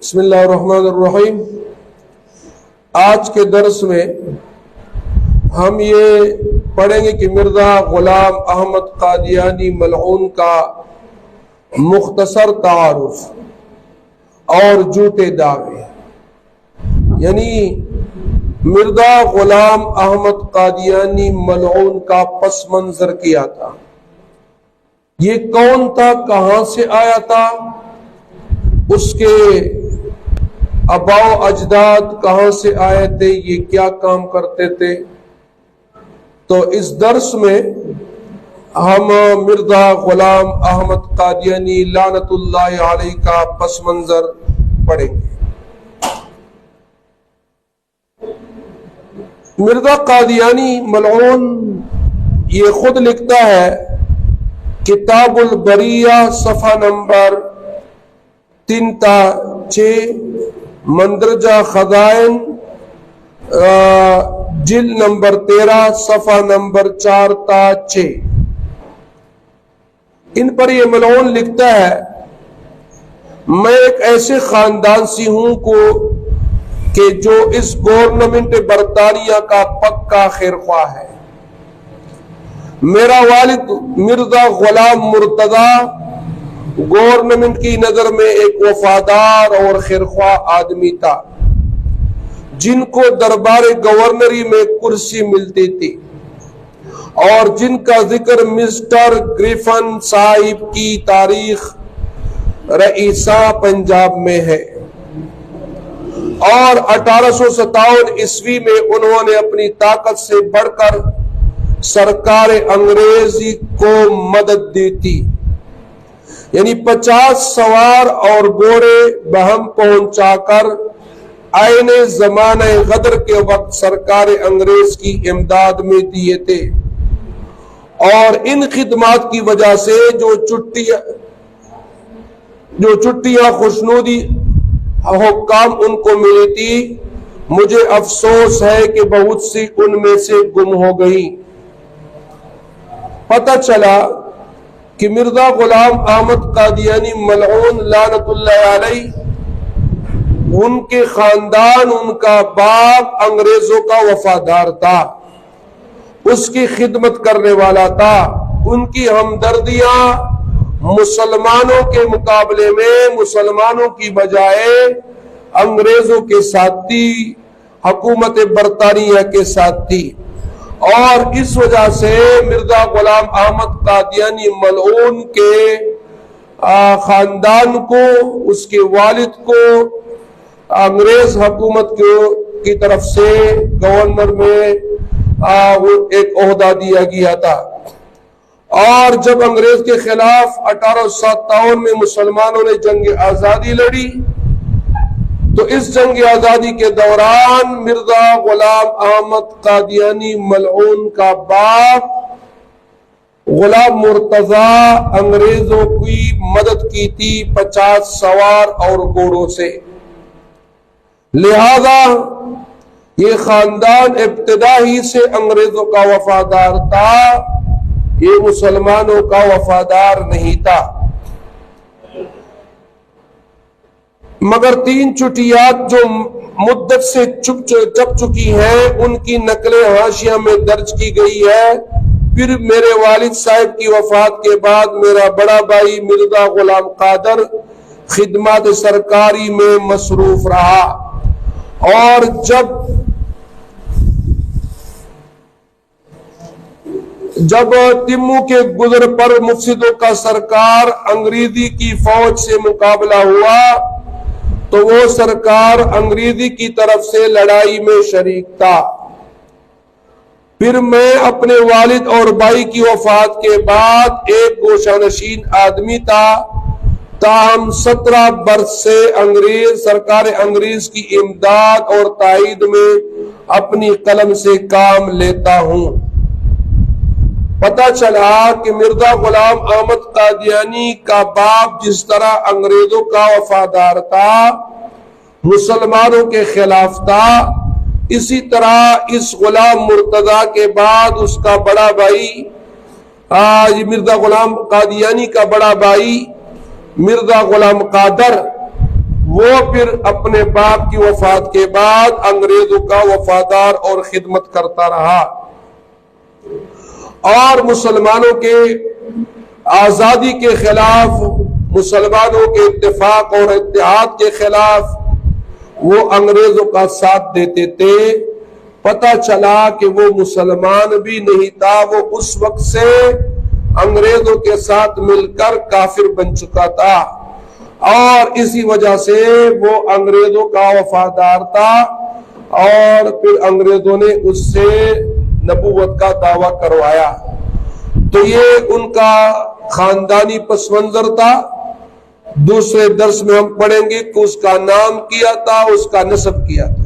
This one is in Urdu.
بسم اللہ الرحمن الرحیم۔ آج کے درس میں ہم یہ پڑھیں گے کہ مرزا غلام احمد قادیانی ملعون کا مختصر تعارف اور جھوٹے دعوے، یعنی مرزا غلام احمد قادیانی ملعون کا پس منظر کیا تھا، یہ کون تھا، کہاں سے آیا تھا، اس کے آباء اجداد کہاں سے آئے تھے، یہ کیا کام کرتے تھے۔ تو اس درس میں ہم مرزا غلام احمد قادیانی لعنت اللہ علیہ کا پس منظر پڑھیں گے۔ مرزا قادیانی ملعون یہ خود لکھتا ہے، کتاب البریہ صفحہ نمبر 3 تا 6، مندرجہ خزائن جلد نمبر 13 صفحہ نمبر 4 تا 6۔ ان پر یہ ملعون لکھتا ہے، میں ایک ایسے خاندان سے ہوں کہ جو اس گورنمنٹ برطانیہ کا پکا خیرخواہ ہے۔ میرا والد مرزا غلام مرتضی گورنمنٹ کی نظر میں ایک وفادار اور خیرخواہ آدمی تھا، جن کو دربار گورنری میں کرسی ملتی تھی اور جن کا ذکر مسٹر گریفن صاحب کی تاریخ رئیسہ پنجاب میں ہے، اور 1857 عیسوی میں انہوں نے اپنی طاقت سے بڑھ کر سرکار انگریزی کو مدد دی تھی، یعنی 50 سوار اور گھوڑے بہم پہنچا کر عین زمانہ غدر کے وقت سرکار انگریز کی امداد میں دیے تھے، اور ان خدمات کی وجہ سے جو چھٹیاں خوشنودی حکام ان کو ملی تھی، مجھے افسوس ہے کہ بہت سی ان میں سے گم ہو گئی۔ پتہ چلا کہ مرزا غلام احمد قادیانی ملعون لعنت اللہ علیہ، ان کے خاندان، ان کا باپ انگریزوں کا وفادار تھا، اس کی خدمت کرنے والا تھا، ان کی ہمدردیاں مسلمانوں کے مقابلے میں مسلمانوں کی بجائے انگریزوں کے ساتھ تھی، حکومت برطانیہ کے ساتھ تھی، اور اس وجہ سے مرزا غلام احمد قادیانی ملعون کے خاندان کو، اس کے والد کو انگریز حکومت کی طرف سے گورنر میں ایک عہدہ دیا گیا تھا، اور جب انگریز کے خلاف 1857 میں مسلمانوں نے جنگ آزادی لڑی، تو اس جنگ آزادی کے دوران مرزا غلام احمد قادیانی ملعون کا باپ غلام مرتضی انگریزوں کی مدد کی تھی 50 سوار اور گھوڑوں سے، لہذا یہ خاندان ابتدا ہی سے انگریزوں کا وفادار تھا، یہ مسلمانوں کا وفادار نہیں تھا۔ مگر 3 چٹیات جو مدت سے چھپ چکی ہیں، ان کی نقلیں حاشیہ میں درج کی گئی ہے۔ پھر میرے والد صاحب کی وفات کے بعد میرا بڑا بھائی مرزا غلام قادر خدمات سرکاری میں مصروف رہا، اور جب تیمو کے گزر پر مفسدوں کا سرکار انگریزی کی فوج سے مقابلہ ہوا، تو وہ سرکار انگریزی کی طرف سے لڑائی میں شریک تھا۔ پھر میں اپنے والد اور بھائی کی وفات کے بعد ایک گوشہ نشین آدمی تھا، تاہم 17 برس سے سرکار انگریز کی امداد اور تائید میں اپنی قلم سے کام لیتا ہوں۔ پتہ چلا کہ مرزا غلام احمد قادیانی کا باپ جس طرح انگریزوں کا وفادار تھا، مسلمانوں کے خلاف تھا، اسی طرح اس غلام مرتضی کے بعد اس کا بڑا بھائی مرزا غلام قادیانی کا بڑا بھائی مرزا غلام قادر وہ پھر اپنے باپ کی وفات کے بعد انگریزوں کا وفادار اور خدمت کرتا رہا اور مسلمانوں کے آزادی کے خلاف، مسلمانوں کے اتفاق اور اتحاد کے خلاف وہ انگریزوں کا ساتھ دیتے تھے۔ پتہ چلا کہ وہ مسلمان بھی نہیں تھا، وہ اس وقت سے انگریزوں کے ساتھ مل کر کافر بن چکا تھا، اور اسی وجہ سے وہ انگریزوں کا وفادار تھا، اور پھر انگریزوں نے اس سے نبوت کا دعویٰ کروایا۔ تو یہ ان کا خاندانی پس منظر تھا۔ دوسرے درس میں ہم پڑھیں گے کہ اس کا نام کیا تھا، اس کا نسب کیا تھا۔